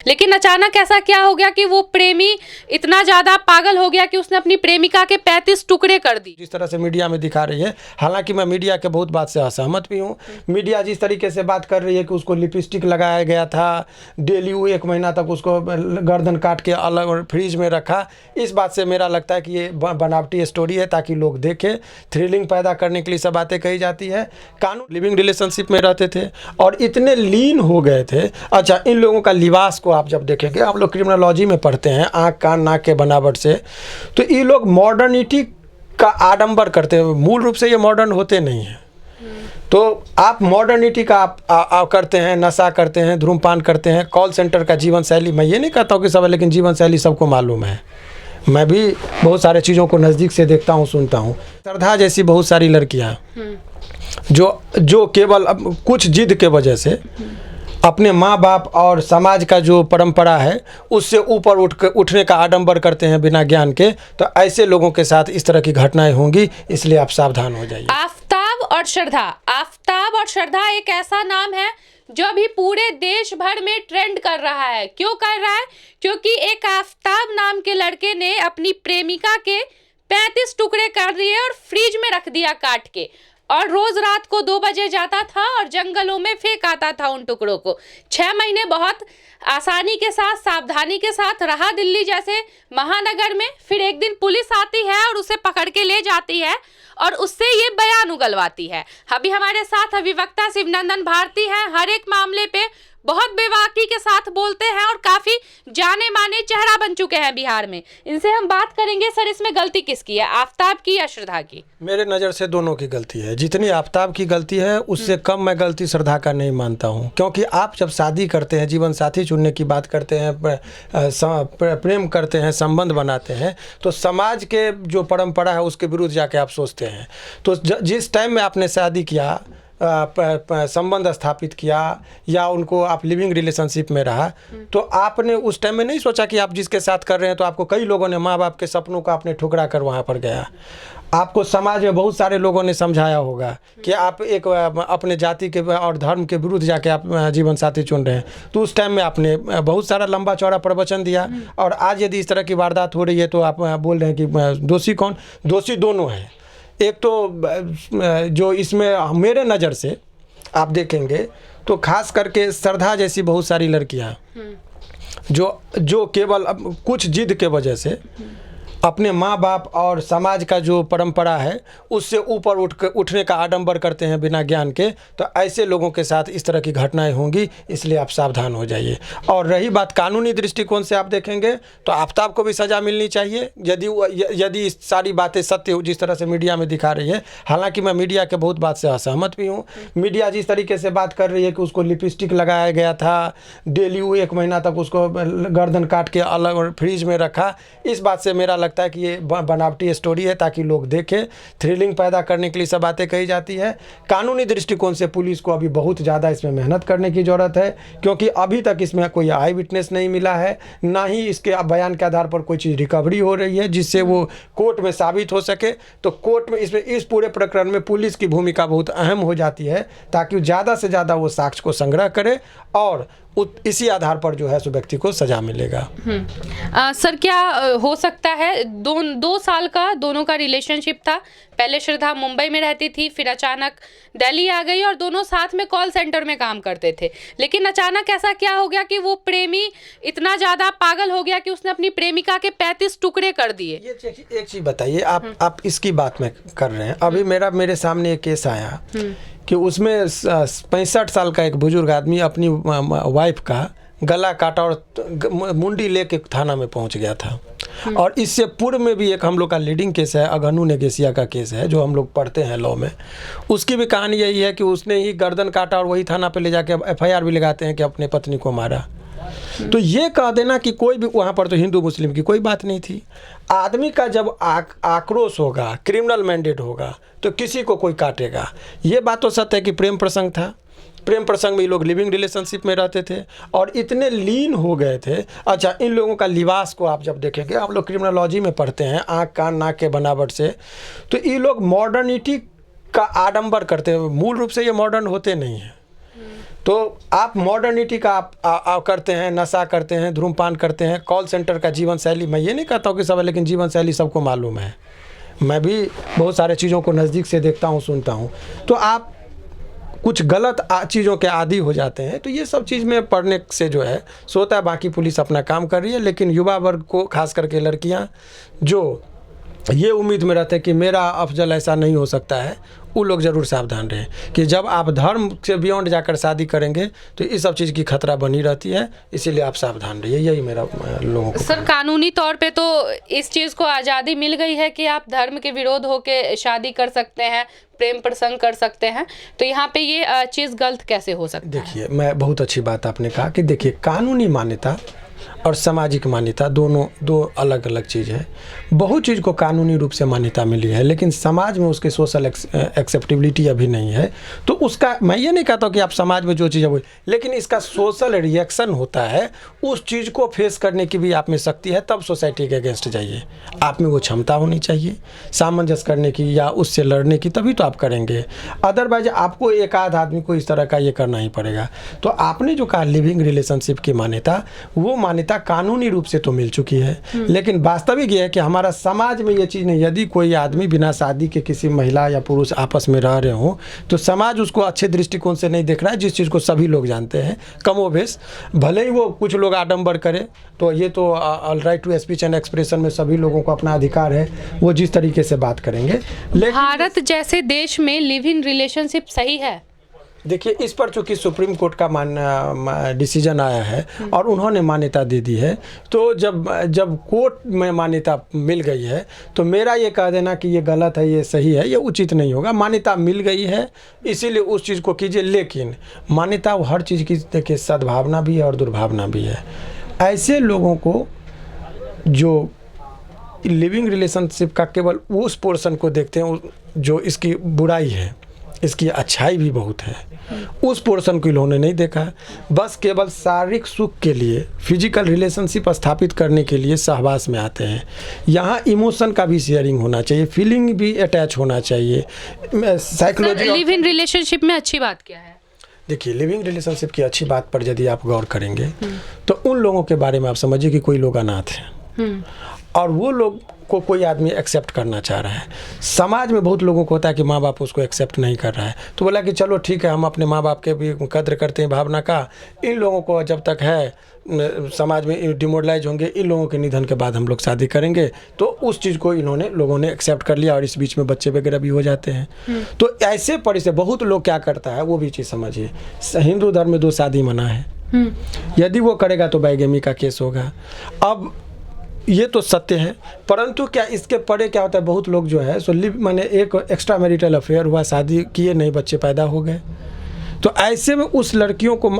लेकिन अचानक ऐसा क्या हो गया कि वो प्रेमी इतना ज्यादा पागल हो गया कि उसने अपनी प्रेमिका के 35 टुकड़े कर दी। जिस तरह से मीडिया में दिखा रही है, हालांकि मैं मीडिया के बहुत बात से असहमत भी हूँ। मीडिया जिस तरीके से बात कर रही है कि उसको लिपस्टिक लगाया गया था, डेली 1 महीना तक उसको गर्दन काट के अलग फ्रीज में रखा, इस बात से मेरा लगता है कि ये बनावटी स्टोरी है ताकि लोग देखें, थ्रिलिंग पैदा करने के लिए सब बातें कही जाती है। कानून लिविंग रिलेशनशिप में रहते थे और इतने लीन हो गए थे। अच्छा, इन लोगों का लिबास को आप जब देखेंगे, आप लोग क्रिमिनोलॉजी में पढ़ते हैं, आँख कान नाक के बनावट से, तो ये लोग मॉडर्निटी का आडंबर करते हैं। मूल रूप से ये मॉडर्न होते नहीं हैं। तो आप मॉडर्निटी का आप करते हैं, नशा करते हैं, धूम्रपान करते हैं, कॉल सेंटर का जीवन शैली, मैं ये नहीं कहता हूँ कि सब है, लेकिन जीवन शैली सबको मालूम है। मैं भी बहुत सारे चीज़ों को नज़दीक से देखता हूँ, सुनता हूँ। श्रद्धा जैसी बहुत सारी लड़कियाँ जो केवल कुछ जिद के वजह से अपने माँ बाप और समाज का जो परंपरा है उससे ऊपर उठने का आडंबर करते हैं बिना ज्ञान के, तो ऐसे लोगों के साथ इस तरह की घटनाएं होंगी, इसलिए आप सावधान हो जाइए। आफताब और श्रद्धा एक ऐसा नाम है जो अभी पूरे देश भर में ट्रेंड कर रहा है। क्यों कर रहा है? क्योंकि एक आफताब नाम के लड़के ने अपनी प्रेमिका के 35 टुकड़े कर दिए और फ्रिज में रख दिया काट के, और रोज रात को 2 बजे जाता था और जंगलों में फेंक आता था उन टुकड़ों को। 6 महीने बहुत आसानी के साथ, सावधानी के साथ रहा दिल्ली जैसे महानगर में। फिर एक दिन पुलिस आती है और उसे पकड़ के ले जाती है और उससे ये बयान उगलवाती है। अभी हमारे साथ अभिवक्ता शिवनंदन भारती हैं, हर एक मामले पे बहुत बेबाकी के साथ बोलते हैं और काफी जाने माने चेहरा बन चुके हैं बिहार में। इनसे हम बात करेंगे। सर, इसमें गलती किसकी है, आफताब की या श्रद्धा की? मेरे नज़र से दोनों की गलती है। जितनी आफताब की गलती है उससे कम मैं गलती श्रद्धा का नहीं मानता हूँ। क्योंकि आप जब शादी करते हैं, जीवन साथी चुनने की बात करते हैं, प्रेम करते हैं, संबंध बनाते हैं, तो समाज के जो परंपरा है उसके विरुद्ध जाके आप सोचते हैं। तो जिस टाइम में आपने शादी किया, संबंध स्थापित किया, या उनको आप लिविंग रिलेशनशिप में रहा, तो आपने उस टाइम में नहीं सोचा कि आप जिसके साथ कर रहे हैं, तो आपको कई लोगों ने, माँ बाप के सपनों को आपने ठुकरा कर वहाँ पर गया। आपको समाज में बहुत सारे लोगों ने समझाया होगा कि आप एक अपने जाति के और धर्म के विरुद्ध जाके आप जीवन साथी चुन रहे हैं, तो उस टाइम में आपने बहुत सारा लंबा चौड़ा प्रवचन दिया। और आज यदि इस तरह की वारदात हो रही है तो आप बोल रहे हैं कि दोषी कौन? दोषी दोनों हैं। एक तो जो इसमें मेरे नज़र से आप देखेंगे तो खास करके श्रद्धा जैसी बहुत सारी लड़कियां जो केवल कुछ जिद के वजह से अपने माँ बाप और समाज का जो परंपरा है उससे ऊपर उठने का आडंबर करते हैं बिना ज्ञान के, तो ऐसे लोगों के साथ इस तरह की घटनाएं होंगी, इसलिए आप सावधान हो जाइए। और रही बात कानूनी दृष्टिकोण से, आप देखेंगे तो आफताब को भी सज़ा मिलनी चाहिए यदि सारी बातें सत्य हो जिस तरह से मीडिया में दिखा रही है। हालांकि मैं मीडिया के बहुत बात से असहमत भी हूँ। मीडिया जिस तरीके से बात कर रही है कि उसको लिपस्टिक लगाया गया था, डेली 1 महीना तक उसको गर्दन काट के अलग फ्रीज में रखा, इस बात से मेरा लगता है कि ये बनावटी स्टोरी है ताकि लोग देखें, थ्रिलिंग पैदा करने के लिए सब बातें कही जाती है। कानूनी दृष्टिकोण से पुलिस को अभी बहुत ज़्यादा इसमें मेहनत करने की ज़रूरत है, क्योंकि अभी तक इसमें कोई आई विटनेस नहीं मिला है, ना ही इसके बयान के आधार पर कोई चीज़ रिकवरी हो रही है जिससे वो कोर्ट में साबित हो सके। तो कोर्ट में इस पूरे प्रकरण में पुलिस की भूमिका बहुत अहम हो जाती है, ताकि ज़्यादा से ज़्यादा वो साक्ष्य को संग्रह करे और इसी आधार पर जो है सो व्यक्ति को सजा मिलेगा। सर, क्या हो सकता है 2 साल का दोनों का रिलेशनशिप था? पहले श्रद्धा मुंबई में रहती थी, फिर अचानक दिल्ली आ गई और दोनों साथ में कॉल सेंटर में काम करते थे। लेकिन अचानक ऐसा क्या हो गया कि वो प्रेमी इतना ज़्यादा पागल हो गया कि उसने अपनी प्रेमिका के 35 टुकड़े कर दिए। ये एक चीज़ बताइए, आप इसकी बात में कर रहे हैं। अभी मेरे सामने एक केस आया कि उसमें 65 साल का एक बुजुर्ग आदमी अपनी वाइफ का गला काटा और मुंडी लेके थाना में पहुंच गया था। और इससे पूर्व में भी एक हम लोग का लीडिंग केस है, अगनू नेगेसिया का केस है, जो हम लोग पढ़ते हैं लॉ में। उसकी भी कहानी यही है कि उसने ही गर्दन काटा और वही थाना पे ले जाके FIR भी लगाते हैं कि अपने पत्नी को मारा। तो ये कह देना कि कोई भी, वहाँ पर तो हिंदू मुस्लिम की कोई बात नहीं थी। आदमी का जब आक्रोश होगा, क्रिमिनल मैंडेट होगा, तो किसी को कोई काटेगा। ये बात तो सत्य है कि प्रेम प्रसंग था। प्रेम प्रसंग में ये लोग लिविंग रिलेशनशिप में रहते थे और इतने लीन हो गए थे। अच्छा, इन लोगों का लिबास को आप जब देखेंगे, आप लोग क्रिमिनोलॉजी में पढ़ते हैं, आँख कान नाक के बनावट से, तो ये लोग मॉडर्निटी का आडंबर करते हैं। मूल रूप से ये मॉडर्न होते नहीं हैं। तो आप मॉडर्निटी का आप करते हैं, नशा करते हैं, धूम्रपान करते हैं, कॉल सेंटर का जीवन शैली, मैं ये नहीं कहता हूँ कि सब, लेकिन जीवन शैली सबको मालूम है। मैं भी बहुत सारे चीज़ों को नज़दीक से देखता हूँ, सुनता हूँ। तो आप कुछ गलत चीज़ों के आदी हो जाते हैं। तो ये सब चीज़ में पढ़ने से जो है सोता है, बाकी पुलिस अपना काम कर रही है। लेकिन युवा वर्ग को, खास करके लड़कियां जो ये उम्मीद में रहते हैं कि मेरा अफजल ऐसा नहीं हो सकता है, वो लोग ज़रूर सावधान रहें कि जब आप धर्म से बियॉन्ड जाकर शादी करेंगे तो इस सब चीज़ की खतरा बनी रहती है। इसीलिए आप सावधान रहिए, यही मेरा लोगों को। सर, कानूनी तौर पे तो इस चीज़ को आज़ादी मिल गई है कि आप धर्म के विरोध होके शादी कर सकते हैं, प्रेम प्रसंग कर सकते हैं, तो यहाँ पे ये चीज़ गलत कैसे हो सकती है? देखिए, मैं बहुत अच्छी बात आपने कहा कि देखिए, कानूनी मान्यता और सामाजिक मान्यता दोनों दो अलग अलग चीज़ है। बहुत चीज़ को कानूनी रूप से मान्यता मिली है, लेकिन समाज में उसके सोशल एक्सेप्टेबिलिटी अभी नहीं है। तो उसका, मैं ये नहीं कहता कि आप समाज में जो चीज़ है वो, लेकिन इसका सोशल रिएक्शन होता है, उस चीज़ को फेस करने की भी आप में शक्ति है, तब सोसाइटी के अगेंस्ट जाइए। आप में वो क्षमता होनी चाहिए सामंजस्य करने की या उससे लड़ने की, तभी तो आप करेंगे। अदरवाइज आपको एक आध आदमी को इस तरह का ये करना ही पड़ेगा। तो आपने जो कहा लिविंग रिलेशनशिप की मान्यता, वो मान्यता कानूनी रूप से तो मिल चुकी है, लेकिन वास्तविक ये है कि हमारा समाज में ये चीज़ नहीं। यदि कोई आदमी बिना शादी के किसी महिला या पुरुष आपस में रह रहे हो, तो समाज उसको अच्छे दृष्टिकोण से नहीं देख रहा है, जिस चीज़ को सभी लोग जानते हैं कमोबेश। भले ही वो कुछ लोग आडंबर करें, तो ये तो right to speech and expression में सभी लोगों को अपना अधिकार है, वो जिस तरीके से बात करेंगे। लेकिन भारत जैसे देश में लिव इन रिलेशनशिप सही है? देखिए, इस पर चूंकि सुप्रीम कोर्ट का डिसीजन आया है और उन्होंने मान्यता दे दी है, तो जब कोर्ट में मान्यता मिल गई है, तो मेरा ये कह देना कि ये गलत है, ये सही है, ये उचित नहीं होगा। मान्यता मिल गई है, इसीलिए उस चीज़ को कीजिए। लेकिन मान्यता हर चीज़ की, देखिए, सद्भावना भी है और दुर्भावना भी है। ऐसे लोगों को जो लिविंग रिलेशनशिप का केवल उस पोर्शन को देखते हैं जो इसकी बुराई है, इसकी अच्छाई भी बहुत है, उस पोर्शन को इन्होंने नहीं देखा। बस केवल शारीरिक सुख के लिए, फिजिकल रिलेशनशिप स्थापित करने के लिए सहवास में आते हैं। यहाँ इमोशन का भी शेयरिंग होना चाहिए, फीलिंग भी अटैच होना चाहिए। साइकोलॉजी लिव इन रिलेशनशिप में अच्छी बात क्या है? देखिए, लिविंग रिलेशनशिप की अच्छी बात पर यदि आप गौर करेंगे तो उन लोगों के बारे में आप समझिए कि कोई लोग अनाथ हैं और वो लोग को कोई आदमी एक्सेप्ट करना चाह रहा है। समाज में बहुत लोगों को होता है कि माँ बाप उसको एक्सेप्ट नहीं कर रहा है, तो बोला कि चलो ठीक है, हम अपने माँ बाप के भी कद्र करते हैं भावना का। इन लोगों को जब तक है समाज में डिमोरलाइज होंगे, इन लोगों के निधन के बाद हम लोग शादी करेंगे। तो उस चीज़ को लोगों ने एक्सेप्ट कर लिया और इस बीच में बच्चे वगैरह भी हो जाते हैं। तो ऐसे परिस्थिति बहुत लोग क्या करता है, वो भी चीज़ समझिए। हिंदू धर्म में 2 शादी मना है, यदि वो करेगा तो बैगेमी का केस होगा। अब ये तो सत्य है, परंतु क्या इसके परे क्या होता है, बहुत लोग जो है सो मैंने एक एक्स्ट्रा मैरिटल अफेयर हुआ, शादी किए नहीं, बच्चे पैदा हो गए। तो ऐसे में उस लड़कियों को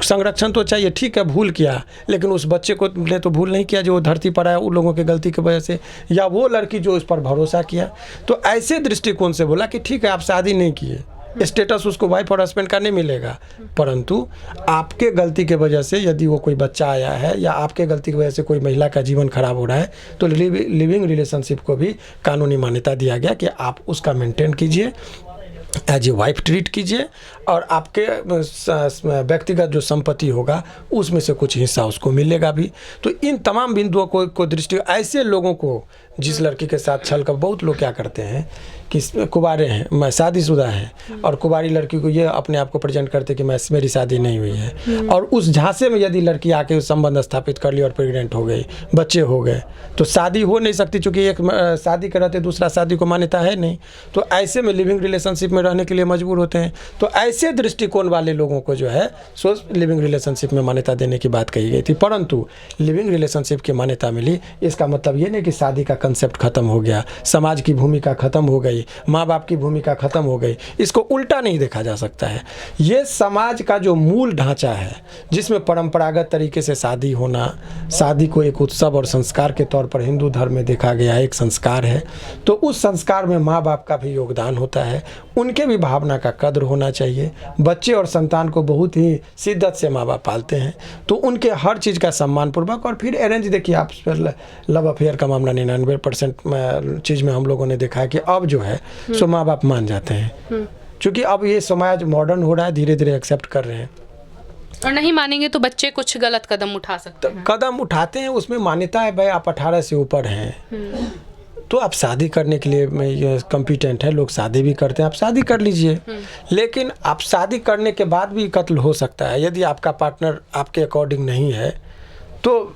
संरक्षण तो चाहिए, ठीक है, भूल किया, लेकिन उस बच्चे को ने तो भूल नहीं किया जो धरती पर आया उन लोगों की गलती की वजह से, या वो लड़की जो उस पर भरोसा किया। तो ऐसे दृष्टिकोण से बोला कि ठीक है, आप शादी नहीं किए, स्टेटस उसको वाइफ और हस्बैंड का नहीं मिलेगा, परंतु आपके गलती के वजह से यदि वो कोई बच्चा आया है या आपके गलती की वजह से कोई महिला का जीवन खराब हो रहा है, तो लिविंग रिलेशनशिप को भी कानूनी मान्यता दिया गया कि आप उसका मेंटेन कीजिए, एज ए वाइफ ट्रीट कीजिए, और आपके व्यक्तिगत जो संपत्ति होगा उसमें से कुछ हिस्सा उसको मिलेगा भी। तो इन तमाम बिंदुओं को दृष्टि, ऐसे लोगों को जिस लड़की के साथ छल कर, बहुत लोग क्या करते हैं कि कुंवारे हैं, शादीशुदा है, और कुंवारी लड़की को ये अपने आप को प्रेजेंट करते कि मेरी शादी नहीं हुई है, और उस झांसे में यदि लड़की आके उस संबंध स्थापित कर ली और प्रेग्नेंट हो गई, बच्चे हो गए, तो शादी हो नहीं सकती, क्योंकि एक शादी कराते दूसरा शादी को मान्यता है नहीं। तो ऐसे में लिविंग रिलेशनशिप में रहने के लिए मजबूर होते हैं। तो ऐसे दृष्टिकोण वाले लोगों को जो है सो लिविंग रिलेशनशिप में मान्यता देने की बात कही गई थी, परंतु लिविंग रिलेशनशिप की मान्यता मिली, इसका मतलब ये नहीं कि शादी का कंसेप्ट खत्म हो गया, समाज की भूमिका खत्म हो गई, माँ बाप की भूमिका खत्म हो गई। इसको उल्टा नहीं देखा जा सकता है। ये समाज का जो मूल ढांचा है, जिसमें परंपरागत तरीके से शादी होना, शादी को एक उत्सव और संस्कार के तौर पर हिंदू धर्म में देखा गया है, एक संस्कार है, तो उस संस्कार में माँ बाप का भी योगदान होता है, उनके भी भावना का कद्र होना चाहिए। बच्चे और संतान को बहुत ही शिद्दत से माँ बाप पालते हैं, तो उनके हर चीज़ का सम्मानपूर्वक। और फिर अरेंज, देखिए आप लव अफेयर का मामला 99% चीज़ में हम लोगों ने देखा है कि अब जो है सो माँ बाप मान जाते हैं। क्योंकि अब ये समाज मॉडर्न हो रहा है, धीरे धीरे एक्सेप्ट कर रहे हैं। और नहीं मानेंगे तो बच्चे कुछ गलत कदम उठा सकते हैं। कदम उठाते हैं, उसमें मान्यता है भाई आप 18 से ऊपर हैं तो आप शादी करने के लिए मैं ये कॉम्पिटेंट है, लोग शादी भी करते हैं, आप शादी कर लीजिए। लेकिन आप शादी करने के बाद भी कत्ल हो सकता है यदि आपका पार्टनर आपके अकॉर्डिंग नहीं है, तो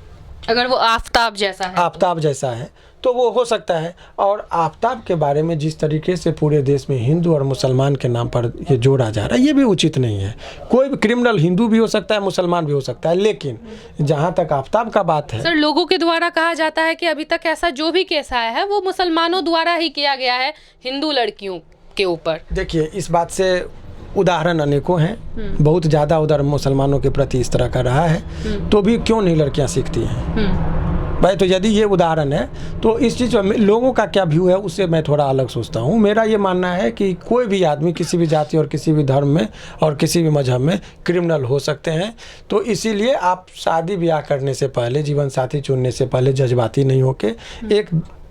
अगर वो आफ्ताब जैसा है, आफ्ताब जैसा है तो वो हो सकता है। और आफ्ताब के बारे में जिस तरीके से पूरे देश में हिंदू और मुसलमान के नाम पर ये जोड़ा जा रहा है, ये भी उचित नहीं है। कोई भी क्रिमिनल हिंदू भी हो सकता है, मुसलमान भी हो सकता है, लेकिन जहाँ तक आफ्ताब का बात है। सर, लोगों के द्वारा कहा जाता है कि अभी तक ऐसा जो भी केस आया है वो मुसलमानों द्वारा ही किया गया है हिंदू लड़कियों के ऊपर। देखिए, इस बात से उदाहरण अनेकों हैं, बहुत ज़्यादा उधर मुसलमानों के प्रति इस तरह का रहा है, तो भी क्यों नहीं लड़कियां सीखती हैं भाई। तो यदि ये उदाहरण है तो इस चीज़ में लोगों का क्या व्यू है उससे मैं थोड़ा अलग सोचता हूँ। मेरा ये मानना है कि कोई भी आदमी किसी भी जाति और किसी भी धर्म में और किसी भी मजहब में क्रिमिनल हो सकते हैं। तो इसीलिए आप शादी ब्याह करने से पहले, जीवन साथी चुनने से पहले जज्बाती नहीं होके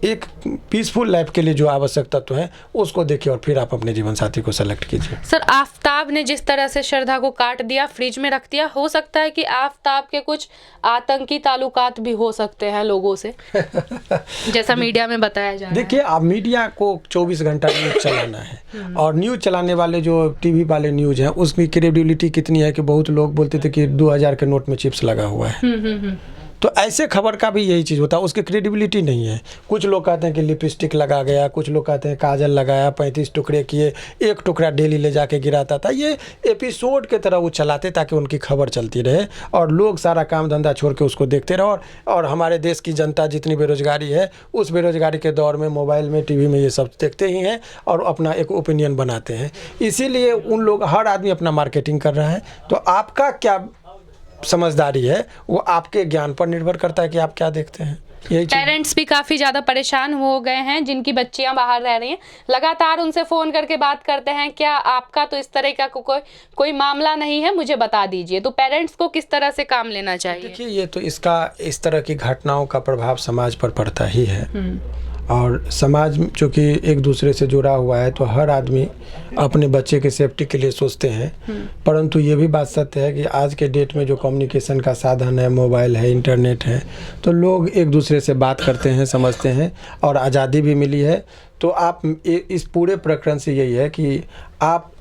एक पीसफुल लाइफ के लिए जो आवश्यक तत्व है उसको देखिए और फिर आप अपने जीवन साथी को सेलेक्ट कीजिए। सर, आफ्ताब ने जिस तरह से श्रद्धा को काट दिया, फ्रिज में रख दिया, हो सकता है कि आफ्ताब के कुछ आतंकी ताल्लुकात भी हो सकते हैं लोगों से जैसा मीडिया में बताया जा रहा है। देखिए, आप मीडिया को 24 घंटा न्यूज़ चलाना है और न्यूज़ चलाने वाले जो टीवी वाले न्यूज़ हैं उसकी क्रेडिबिलिटी कितनी है कि बहुत लोग बोलते थे कि 2000 के नोट में चिप्स लगा हुआ है। तो ऐसे खबर का भी यही चीज़ होता है, उसकी क्रेडिबिलिटी नहीं है। कुछ लोग कहते हैं कि लिपस्टिक लगा गया, कुछ लोग कहते हैं काजल लगाया, 35 टुकड़े किए, एक टुकड़ा डेली ले जाके गिराता था। ये एपिसोड के तरह वो चलाते ताकि उनकी खबर चलती रहे और लोग सारा काम धंधा छोड़ के उसको देखते रहे। और हमारे देश की जनता जितनी बेरोजगारी है, उस बेरोजगारी के दौर में मोबाइल में, टीवी में ये सब देखते ही हैं और अपना एक ओपिनियन बनाते हैं। इसीलिए उन लोग, हर आदमी अपना मार्केटिंग कर रहा है। तो आपका क्या समझदारी है वो आपके ज्ञान पर निर्भर करता है कि आप क्या देखते हैं। पेरेंट्स भी काफ़ी ज़्यादा परेशान हो गए हैं जिनकी बच्चियां बाहर रह रही हैं, लगातार उनसे फ़ोन करके बात करते हैं, क्या आपका तो इस तरह का कोई मामला नहीं है, मुझे बता दीजिए। तो पेरेंट्स को किस तरह से काम लेना चाहिए? देखिए, ये तो इस तरह की घटनाओं का प्रभाव समाज पर पड़ता ही है और समाज चूँकि एक दूसरे से जुड़ा हुआ है तो हर आदमी अपने बच्चे के सेफ्टी के लिए सोचते हैं। परंतु ये भी बात सत्य है कि आज के डेट में जो कम्युनिकेशन का साधन है, मोबाइल है, इंटरनेट है, तो लोग एक दूसरे से बात करते हैं, समझते हैं और आज़ादी भी मिली है। तो आप इस पूरे प्रकरण से यही है कि आप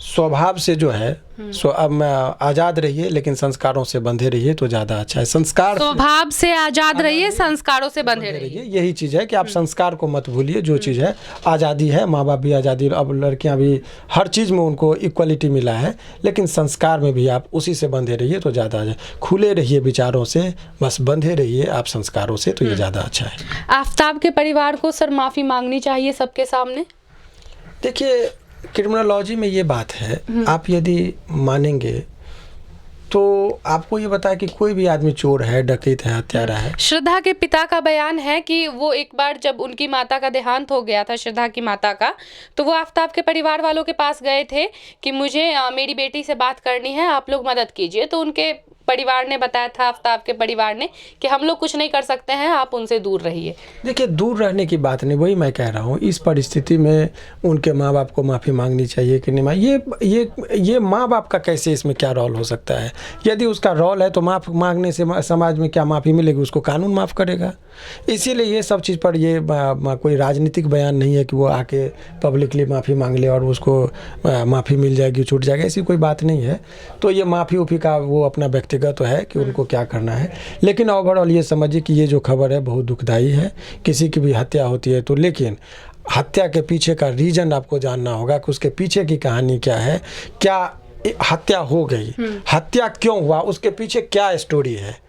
स्वभाव से जो है अब आज़ाद रहिए, लेकिन संस्कारों से बंधे रहिए तो ज़्यादा अच्छा है। संस्कार, स्वभाव से आज़ाद रहिए, संस्कारों से बंधे रहिए। यही चीज़ है कि आप संस्कार को मत भूलिए। जो चीज़ है, आज़ादी है, माँ बाप भी आज़ादी, अब लड़कियाँ भी, हर चीज़ में उनको इक्वलिटी मिला है, लेकिन संस्कार में भी आप उसी से बंधे रहिए तो ज़्यादा है। खुले रहिए विचारों से, बस बंधे रहिए आप संस्कारों से, तो ये ज़्यादा अच्छा है। आफ्ताब के परिवार को सर माफ़ी मांगनी चाहिए सबके सामने। देखिए, क्रिमिनोलॉजी में ये बात है, आप यदि मानेंगे तो आपको ये बताया कि कोई भी आदमी चोर है, डकैत है, हत्यारा है। श्रद्धा के पिता का बयान है कि वो एक बार जब उनकी माता का देहांत हो गया था, श्रद्धा की माता का, तो वो आफ्ताब के परिवार वालों के पास गए थे कि मुझे मेरी बेटी से बात करनी है, आप लोग मदद कीजिए। तो उनके परिवार ने बताया था, आफ्ताब के परिवार ने, कि हम लोग कुछ नहीं कर सकते हैं, आप उनसे दूर रहिए। देखिए, दूर रहने की बात नहीं, वही मैं कह रहा हूँ। इस परिस्थिति में उनके माँ बाप को माफ़ी मांगनी चाहिए कि नहीं। ये माँ बाप का कैसे इसमें क्या रोल हो सकता है? यदि उसका रोल है तो माफ़ मांगने से समाज में क्या माफ़ी मिलेगी? उसको कानून माफ़ करेगा। इसीलिए ये सब चीज़ पर ये कोई राजनीतिक बयान नहीं है कि वो आके पब्लिकली माफ़ी मांग ले और उसको माफ़ी मिल जाएगी, छूट जाएगा, ऐसी कोई बात नहीं है। तो ये माफ़ी उफ़ी का वो अपना व्यक्तिगत तो है कि उनको क्या करना है। लेकिन ओवरऑल ये समझिए कि ये जो खबर है बहुत दुखदाई है। किसी की भी हत्या होती है तो, लेकिन हत्या के पीछे का रीज़न आपको जानना होगा कि उसके पीछे की कहानी क्या है। क्या हत्या हो गई, हत्या क्यों हुआ, उसके पीछे क्या स्टोरी है,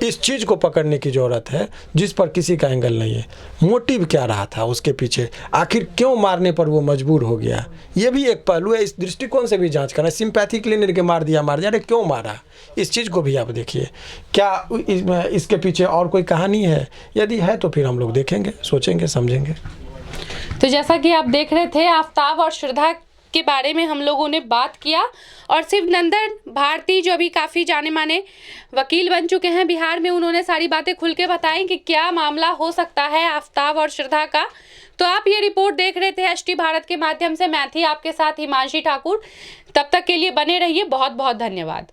इस चीज़ को पकड़ने की ज़रूरत है, जिस पर किसी का एंगल नहीं है। मोटिव क्या रहा था उसके पीछे, आखिर क्यों मारने पर वो मजबूर हो गया, ये भी एक पहलू है। इस दृष्टिकोण से भी जांच करना। सिंपैथी के लिए मार दिया, अरे क्यों मारा, इस चीज़ को भी आप देखिए। क्या इसके पीछे और कोई कहानी है? यदि है तो फिर हम लोग देखेंगे, सोचेंगे, समझेंगे। तो जैसा कि आप देख रहे थे, आफ्ताब और श्रद्धा के बारे में हम लोगों ने बात किया। और शिवनंदन भारती जो अभी काफ़ी जाने माने वकील बन चुके हैं बिहार में, उन्होंने सारी बातें खुल के बताई कि क्या मामला हो सकता है आफताब और श्रद्धा का। तो आप ये रिपोर्ट देख रहे थे HT भारत के माध्यम से। मैं थी आपके साथ हिमांशी ठाकुर। तब तक के लिए बने रहिए। बहुत बहुत धन्यवाद।